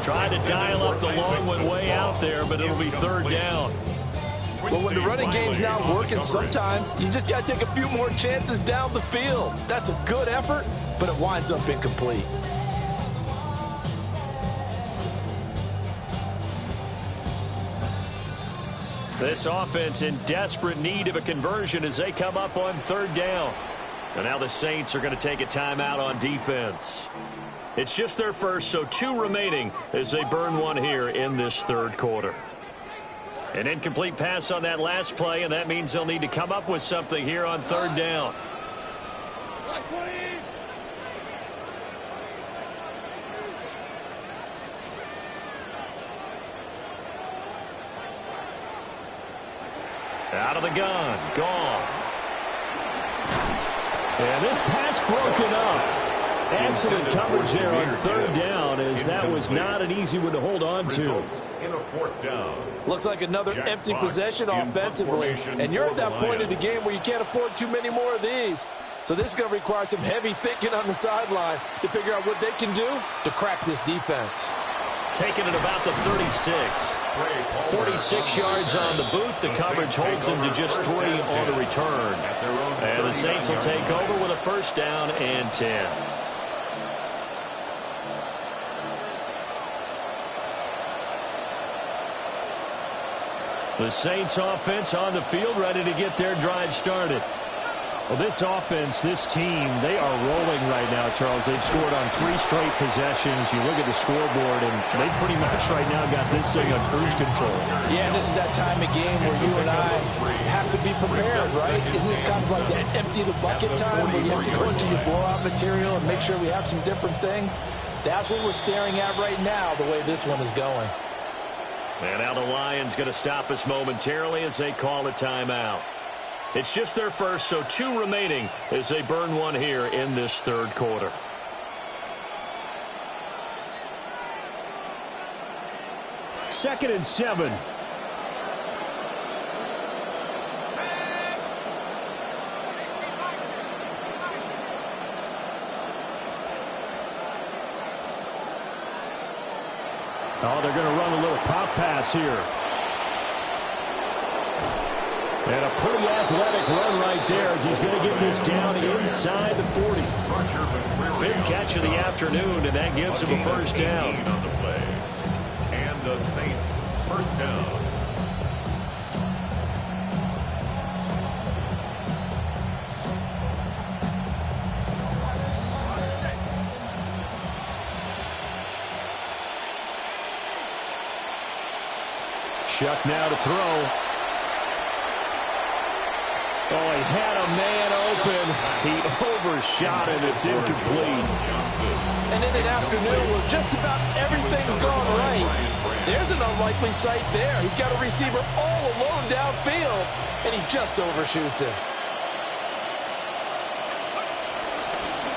Speaker 2: Trying to dial up the long one way out there, but it'll be 3rd down.
Speaker 4: But when the running game's not working, sometimes you just got to take a few more chances down the field. That's a good effort, but it winds up incomplete.
Speaker 2: This offense in desperate need of a conversion as they come up on 3rd down. And now the Saints are going to take a timeout on defense. It's just their first, so 2 remaining as they burn one here in this 3rd quarter. An incomplete pass on that last play, and that means they'll need to come up with something here on 3rd down. Out of the gun, Goff. And this pass broken up. Excellent coverage there on 3rd down, as that was not an easy one to hold on to.
Speaker 3: In a 4th down.
Speaker 4: Looks like another empty possession offensively. And you're at that point in the game where you can't afford too many more of these. So this is going to require some heavy thinking on the sideline to figure out what they can do to crack this defense.
Speaker 2: Taken at about the 36. 46 yards on the boot. The coverage holds him to just 3 on the return. And the Saints will take over with a 1st down and 10. The Saints offense on the field ready to get their drive started. Well, this offense, this team, they are rolling right now, Charles. They've scored on 3 straight possessions. You look at the scoreboard, and they pretty much right now got this thing on cruise control.
Speaker 4: Yeah, and this is that time of game where you and I have to be prepared, right? Isn't this kind of like that empty the bucket time where you have to go into your blowout material and make sure we have some different things? That's what we're staring at right now, the way this one is going.
Speaker 2: And now the Lions going to stop us momentarily as they call a timeout. It's just their first, so 2 remaining as they burn one here in this 3rd quarter.
Speaker 5: Second and 7. Oh, they're going to run a little pop pass here. And a pretty athletic run right there as he's going to get this down inside the 40.
Speaker 2: 5th catch of the afternoon, and that gives him a 1st down.
Speaker 3: On the play. And the Saints 1st down.
Speaker 2: Chuck now to throw. Oh, he had a man open. He overshot it. It's incomplete.
Speaker 4: And in an afternoon where just about everything's gone right, there's an unlikely sight there. He's got a receiver all alone downfield, and he just overshoots it.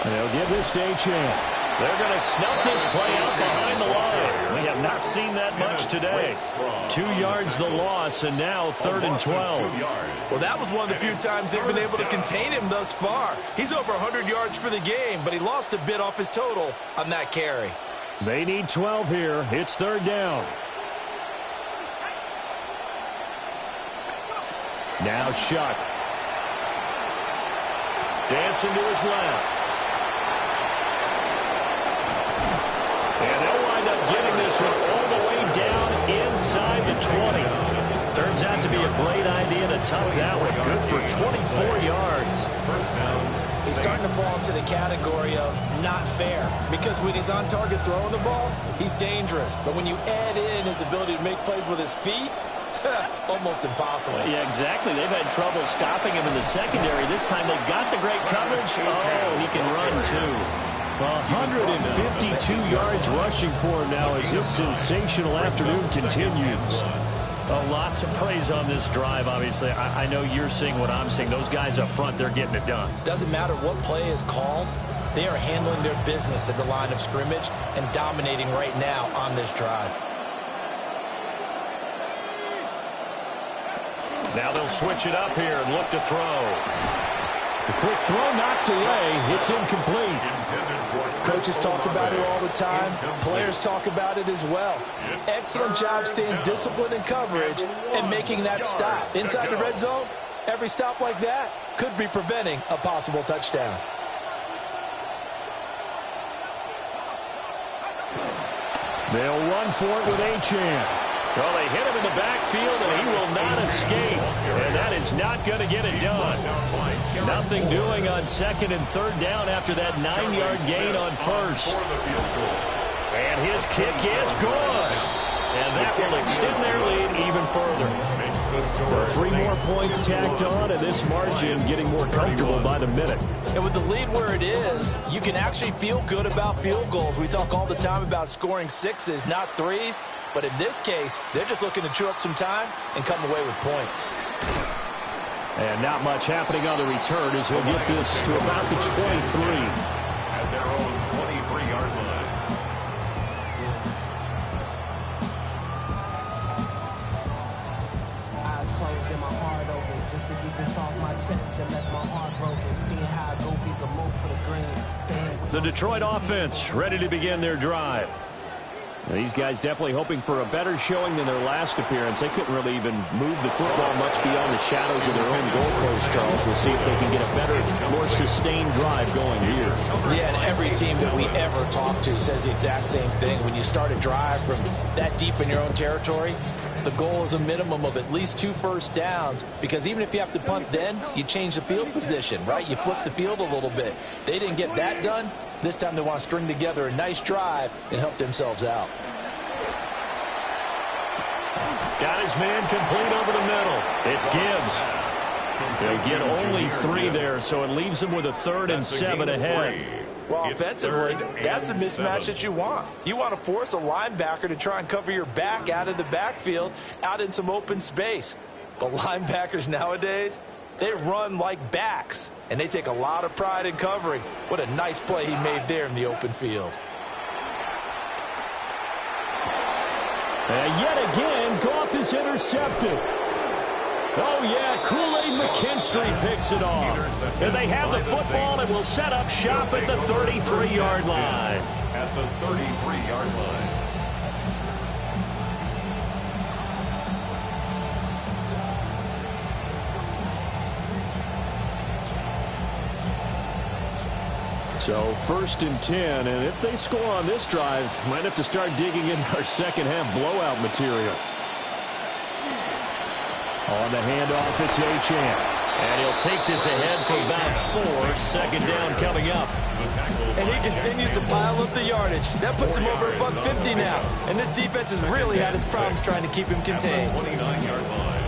Speaker 5: They'll give this to A-Chan.
Speaker 2: They're going to snuff this play out behind the line. We have not seen that much today. 2 yards the loss, and now 3rd and 12.
Speaker 4: Well, that was one of the few times they've been able to contain him thus far. He's over 100 yards for the game, but he lost a bit off his total on that carry.
Speaker 5: They need 12 here. It's 3rd down.
Speaker 2: Now Chuck. Dancing to his left. And they'll wind up getting this one all the way down inside the 20. Turns out to be a great idea to tuck that one. Good for 24 yards.
Speaker 3: First down.
Speaker 4: He's starting to fall into the category of not fair, because when he's on target throwing the ball, he's dangerous. But when you add in his ability to make plays with his feet, almost impossible.
Speaker 2: Yeah, exactly. They've had trouble stopping him in the secondary. This time they've got the great coverage. Oh, he can run too.
Speaker 5: 152 yards rushing for him now as this sensational afternoon continues.
Speaker 2: A lot to praise on this drive, obviously. I know you're seeing what I'm seeing. Those guys up front, they're getting it done.
Speaker 4: Doesn't matter what play is called. They are handling their business at the line of scrimmage and dominating right now on this drive.
Speaker 2: Now they'll switch it up here and look to throw.
Speaker 5: The quick throw knocked away. It's incomplete.
Speaker 4: Coaches talk about it all the time. Players talk about it as well. Excellent job staying disciplined in coverage and making that stop. Inside the red zone, every stop like that could be preventing a possible touchdown.
Speaker 5: They'll run for it with Achane.
Speaker 2: Well, they hit him in the backfield, and he will not escape. And that is not going to get it done. Nothing doing on second and third down after that 9-yard gain on first. And his kick is good. And that will extend their lead even further.
Speaker 5: 3 more points tacked on, and this margin getting more comfortable by the minute.
Speaker 4: And with the lead where it is, you can actually feel good about field goals. We talk all the time about scoring 6s, not 3s. But in this case, they're just looking to chew up some time and come away with points.
Speaker 5: And not much happening on the return as he'll get this to about the 23.
Speaker 3: At their own 23-yard line.
Speaker 7: Eyes closed and my heart open just to get this off my chest and left my heart broken. Seeing how Goofy's a move for the green.
Speaker 2: The Detroit offense ready to begin their drive.
Speaker 5: These guys definitely hoping for a better showing than their last appearance. They couldn't really even move the football much beyond the shadows of their own goalpost, Charles. We'll see if they can get a better, more sustained drive going here.
Speaker 4: Yeah, and every team that we ever talk to says the exact same thing. When you start a drive from that deep in your own territory, the goal is a minimum of at least 2 first downs, because even if you have to punt then, you change the field position, right? You flip the field a little bit. They didn't get that done. This time they want to string together a nice drive and help themselves out.
Speaker 2: Got his man complete over the middle. It's Gibbs. They'll get only 3 there, so it leaves them with a 3rd and 7 ahead.
Speaker 4: Well, offensively, that's the mismatch that you want. You want to force a linebacker to try and cover your back out of the backfield, out in some open space. But linebackers nowadays, they run like backs, and they take a lot of pride in covering. What a nice play he made there in the open field.
Speaker 5: And yet again, Goff is intercepted. Oh, yeah, Kool-Aid McKinstry picks it off.
Speaker 2: And they have the football and will set up shop at the 33-yard line.
Speaker 3: At the 33-yard line.
Speaker 5: So 1st and 10, and if they score on this drive, might have to start digging in our second half blowout material. On the handoff, it's Achane.
Speaker 2: And he'll take this ahead for about 4. Second down coming up.
Speaker 4: And he continues to pile up the yardage. That puts him over a $150 now. And this defense has really had its problems trying to keep him contained.
Speaker 3: 29-yard line.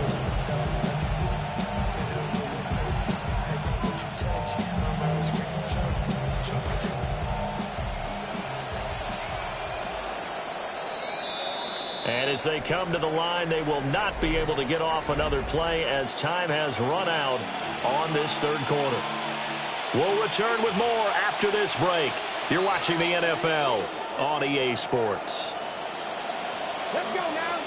Speaker 2: And as they come to the line, they will not be able to get off another play as time has run out on this 3rd quarter. We'll return with more after this break. You're watching the NFL on EA Sports.
Speaker 7: Let's go now.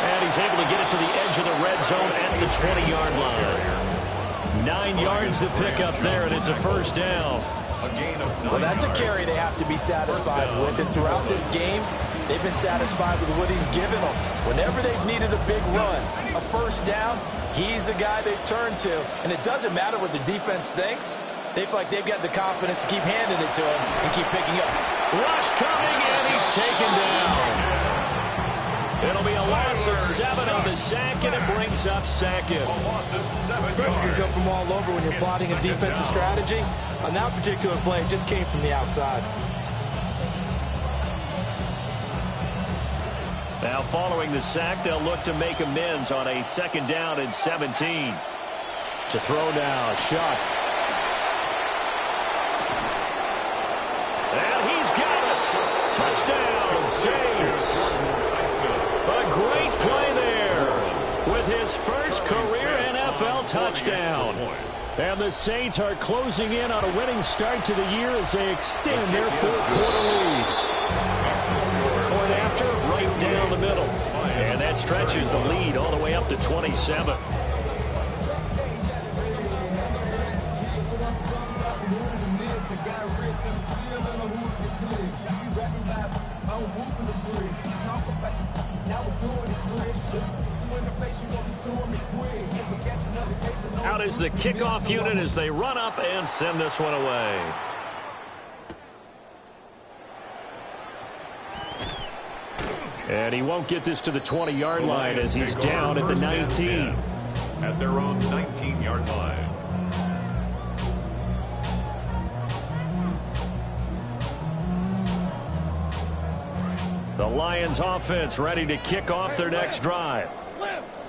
Speaker 2: And he's able to get it to the edge of the red zone at the 20-yard line. 9 yards to pick up there, and it's a 1st down.
Speaker 4: Well, that's a carry they have to be satisfied with. And throughout this game, they've been satisfied with what he's given them. Whenever they've needed a big run, a 1st down, he's the guy they've turned to. And it doesn't matter what the defense thinks. They feel like they've got the confidence to keep handing it to him and keep picking up.
Speaker 2: Rush coming, and he's taken down. It'll be a loss of 7 on the sack, and it brings up second.
Speaker 4: Pressure can come from all over when you're plotting a defensive strategy. On that particular play, it just came from the outside.
Speaker 2: Now following the sack, they'll look to make amends on a 2nd down and 17.
Speaker 5: To throw now, Shuck.
Speaker 2: And he's got it. Touchdown, Saints. A great play there with his first career NFL touchdown.
Speaker 5: And the Saints are closing in on a winning start to the year as they extend their 4th quarter lead.
Speaker 2: Point after, right down the middle. And that stretches the lead all the way up to 27. Out is the kickoff unit as they run up and send this one away.
Speaker 5: And he won't get this to the 20-yard line as he's down at the 19.
Speaker 3: At their own 19-yard line.
Speaker 2: The Lions offense ready to kick off their next drive.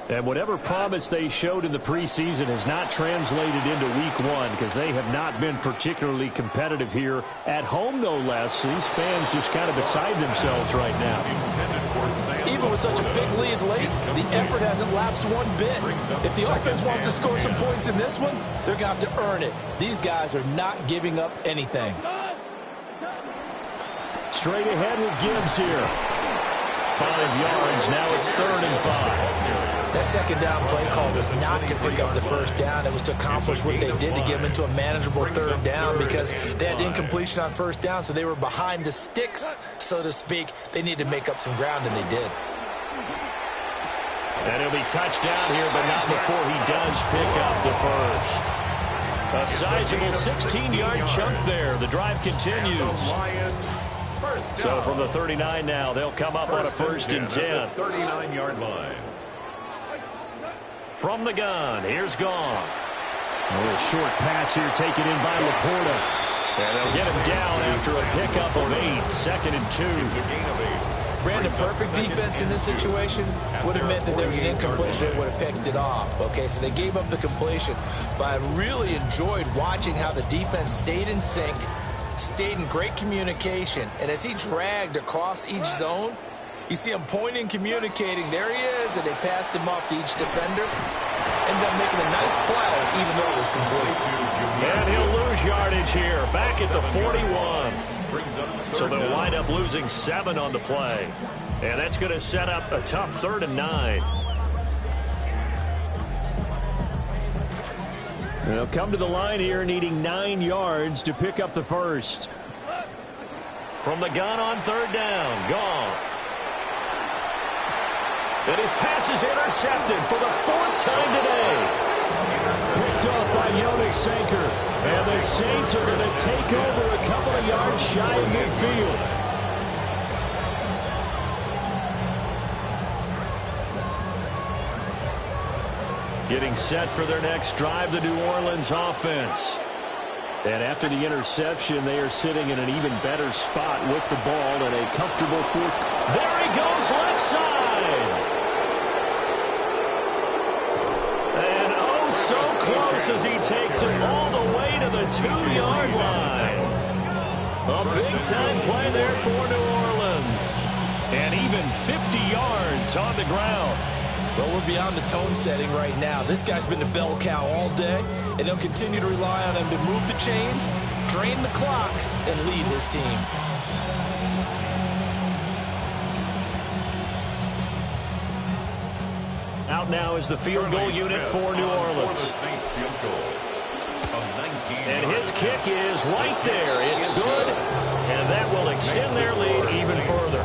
Speaker 5: And whatever promise they showed in the preseason has not translated into week 1 because they have not been particularly competitive here at home, no less. These fans just kind of beside themselves right now.
Speaker 4: Even with such a big lead late, the effort hasn't lapsed one bit. If the offense wants to score some points in this one, they're going to have to earn it. These guys are not giving up anything.
Speaker 5: Straight ahead with Gibbs here.
Speaker 2: 5 yards. Now it's 3rd and 5.
Speaker 4: That 2nd down play call was not to pick up the 1st down. It was to accomplish what they did to get them into a manageable 3rd down because they had incompletion on 1st down, so they were behind the sticks, so to speak. They needed to make up some ground, and they did.
Speaker 2: And he'll be touched down here, but not before he does pick up the 1st. A sizable 16-yard chunk there. The drive continues. So from the 39 now, they'll come up on a 1st and 10.
Speaker 3: 39-yard line.
Speaker 2: From the gun, here's Goff.
Speaker 5: A little short pass here taken in by Laporta.
Speaker 2: And they'll get him down after a pickup of 8. 2nd and 2.
Speaker 4: Brandon, perfect defense in this situation would have meant that there was an incompletion that would have picked it off. Okay, so they gave up the completion. But I really enjoyed watching how the defense stayed in sync, stayed in great communication, and as he dragged across each zone, you see him pointing, communicating. There he is, and they passed him off to each defender. Ended up making a nice play, even though it was complete.
Speaker 2: And he'll lose yardage here, back at the 41. So they'll wind up losing 7 on the play. And that's going to set up a tough 3rd and 9.
Speaker 5: They'll come to the line here needing 9 yards to pick up the 1st.
Speaker 2: From the gun on 3rd down, Goff. And his pass is intercepted for the 4th time today.
Speaker 5: Picked off by Jonas Sanker. And the Saints are going to take over a couple of yards shy of midfield.
Speaker 2: Getting set for their next drive, the New Orleans offense.
Speaker 5: And after the interception, they are sitting in an even better spot with the ball in a comfortable 4th.
Speaker 2: There he goes, left side. And oh, so close as he takes it all the way to the 2-yard line. A big-time play there for New Orleans. And even 50 yards on the ground.
Speaker 4: Well, we're beyond the tone setting right now. This guy's been the bell cow all day, and they'll continue to rely on him to move the chains, drain the clock, and lead his team.
Speaker 2: Out now is the field goal unit for New Orleans. And his kick is right there. It's good, and that will extend their lead even further.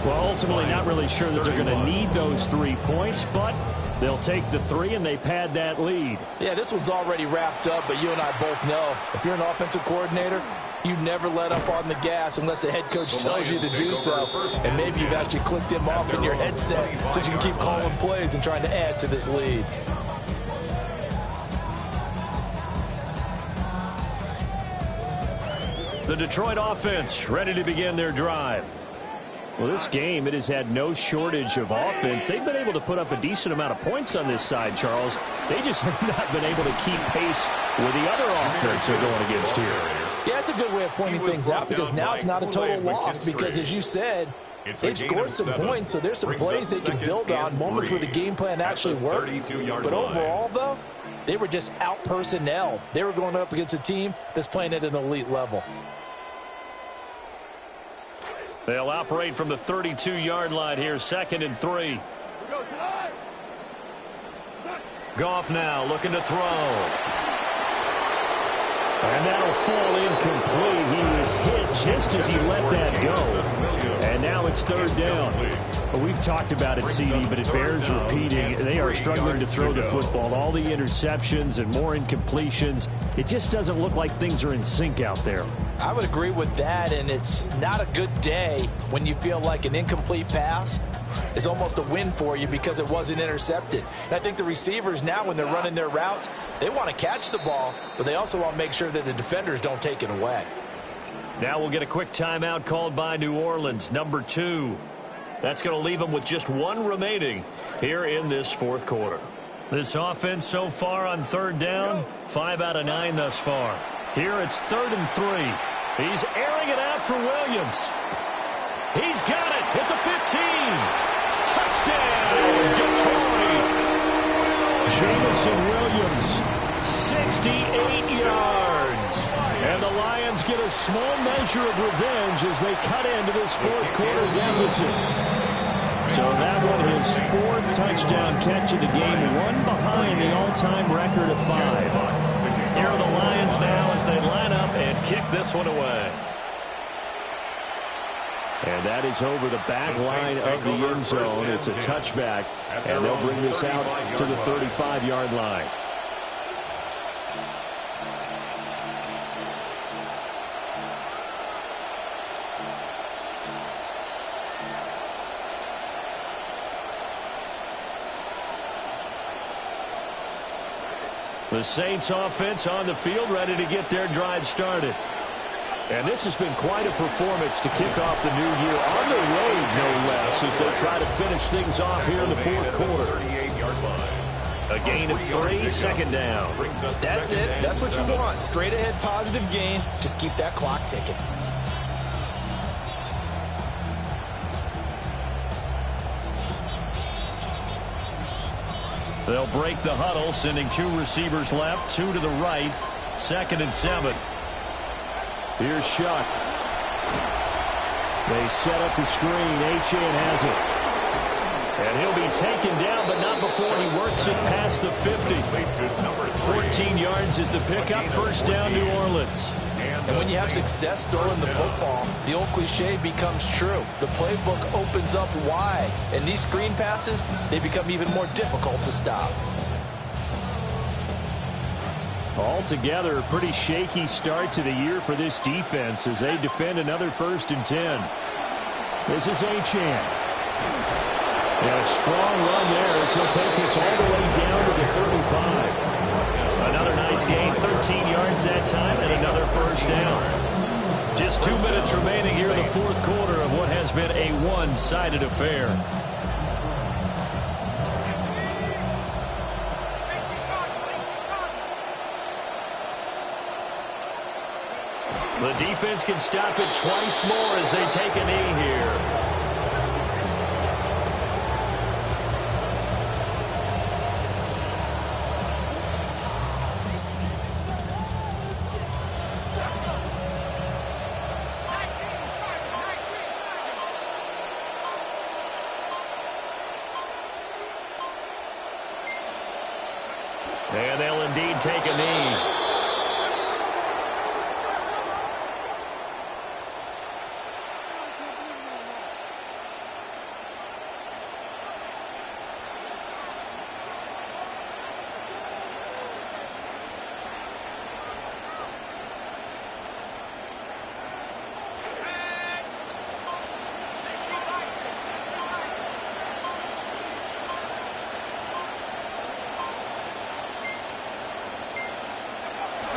Speaker 5: Well, ultimately not really sure that they're going to need those 3 points, but they'll take the 3 and they pad that lead.
Speaker 4: Yeah, this one's already wrapped up, but you and I both know if you're an offensive coordinator, You never let up on the gas unless the head coach tells you to do so. And maybe you've actually clicked him off in your headset so you can keep calling plays and trying to add to this lead.
Speaker 2: The Detroit offense ready to begin their drive. Well, this game, it has had no shortage of offense. They've been able to put up a decent amount of points on this side, Charles. They just have not been able to keep pace with the other offense they're going against here.
Speaker 4: Yeah, it's a good way of pointing things out because now it's not a total loss because, as you said, they've scored some points, so there's some plays they can build on, moments where the game plan actually worked. But overall, though, they were just out-personnel. They were going up against a team that's playing at an elite level.
Speaker 2: They'll operate from the 32-yard line here, 2nd and 3. Goff now looking to throw. And that'll fall incomplete. He was hit just as he let that go. And now it's 3rd down. Well, we've talked about it, CD, but it bears repeating. They are struggling to throw the football. All the interceptions and more incompletions. It just doesn't look like things are in sync out there.
Speaker 4: I would agree with that, and it's not a good day when you feel like an incomplete pass is almost a win for you because it wasn't intercepted. And I think the receivers now, when they're running their routes, they want to catch the ball, but they also want to make sure that the defenders don't take it away.
Speaker 2: Now we'll get a quick timeout called by New Orleans, number 2. That's going to leave them with just 1 remaining here in this 4th quarter. This offense so far on 3rd down, 5 out of 9 thus far. Here it's 3rd and 3. He's airing it out for Williams. He's got it at the 15. Touchdown, Detroit.
Speaker 5: Jamison Williams,
Speaker 2: 68 yards. And the Lions get a small measure of revenge as they cut into this 4th quarter deficit. So that one his 4th touchdown catch of the game, 1 behind the all-time record of 5. Here are the Lions now as they line up and kick this one away. And that is over the back line of the end zone. It's a touchback, and they'll bring this out to the 35-yard line. The Saints offense on the field, ready to get their drive started. And this has been quite a performance to kick off the new year on the road, no less, as they try to finish things off here in the 4th quarter. A gain of 3, 2nd down.
Speaker 4: That's it. That's what you want. Straight ahead positive gain. Just keep that clock ticking.
Speaker 2: They'll break the huddle, sending 2 receivers left, 2 to the right, 2nd and 7. Here's Shuck. They set up the screen. Achane has it. And he'll be taken down, but not before he works it past the 50. 14 yards is the pickup. 1st down, New Orleans.
Speaker 4: And when you have success throwing the football, the old cliche becomes true. The playbook opens up wide. And these screen passes, they become even more difficult to stop.
Speaker 2: Altogether, a pretty shaky start to the year for this defense as they defend another 1st and 10. This is Achane. And a strong run there as he'll take this all the way down to the 35. Another nice gain, 13 yards that time, and another 1st down. Just 2 minutes remaining here in the 4th quarter of what has been a one-sided affair. The defense can stop it twice more as they take a knee here. And they'll indeed take a knee.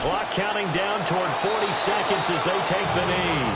Speaker 2: Clock counting down toward 40 seconds as they take the knee.